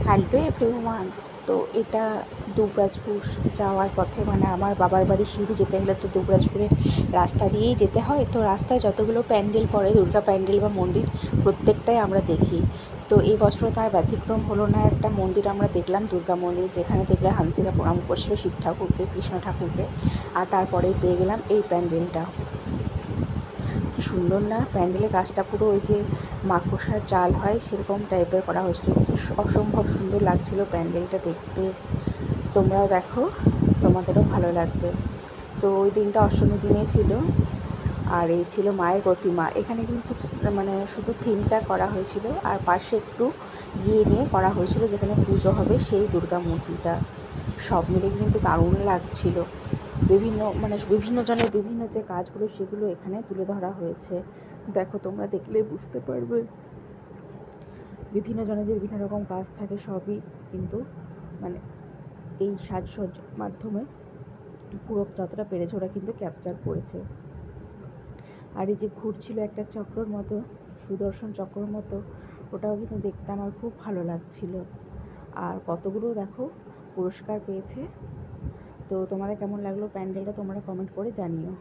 Hello everyone. তো এটা দুবরাজপুর যাওয়ার পথে, মানে আমার বাবার বাড়ি সিউড়ি যেতে গেলে তো দুবরাজপুরের রাস্তা দিয়েই যেতে হয়। তো রাস্তায় যতগুলো প্যান্ডেল পড়ে, দুর্গা প্যান্ডেল বা মন্দির, প্রত্যেকটাই আমরা দেখি। তো এই বছরও তার ব্যতিক্রম হলো না। একটা মন্দির আমরা দেখলাম, দুর্গা মন্দির, যেখানে দেখলে হানসিকা প্রণাম করছিল শিব ঠাকুরকে, কৃষ্ণ ঠাকুরকে। আর তারপরেই পেয়ে গেলাম এই প্যান্ডেলটা। কি সুন্দর না প্যান্ডেলের কাজটা, পুরো ওই যে মাকড়সার জাল হয় সেরকম টাইপের করা হয়েছিল। কি অসম্ভব সুন্দর লাগছিল প্যান্ডেলটা দেখতে। তোমরাও দেখো, তোমাদেরও ভালো লাগবে। তো ওই দিনটা অষ্টমীর দিনে ছিল। আর এই ছিল মায়ের প্রতিমা। এখানে কিন্তু মানে শুধু থিমটা করা হয়েছিল, আর পাশে একটু নিয়ে করা হয়েছিল যেখানে পুজো হবে সেই দুর্গা মূর্তিটা। সব মিলে কিন্তু দারুণ লাগছিল। বিভিন্ন জনের বিভিন্ন যে কাজগুলো সেগুলো এখানে তুলে ধরা হয়েছে। দেখো, তোমরা দেখলে বুঝতে পারবে। বিভিন্ন জনের যে বিভিন্ন রকম কাজ থাকে সবই কিন্তু মানে এই সাজসজ্জার মাধ্যমে পুরো যতটা পেরেছে ওরা কিন্তু ক্যাপচার করেছে। আর এই যে ঘুরছিল একটা চক্রর মতো, সুদর্শন চক্রর মতো, ওটাও কিন্তু দেখতে আমার খুব ভালো লাগছিল। আর কতগুলো দেখো পুরস্কার পেয়েছে। তো তোমাদের কেমন লাগলো প্যান্ডেলটা তোমরা কমেন্ট করে জানিও।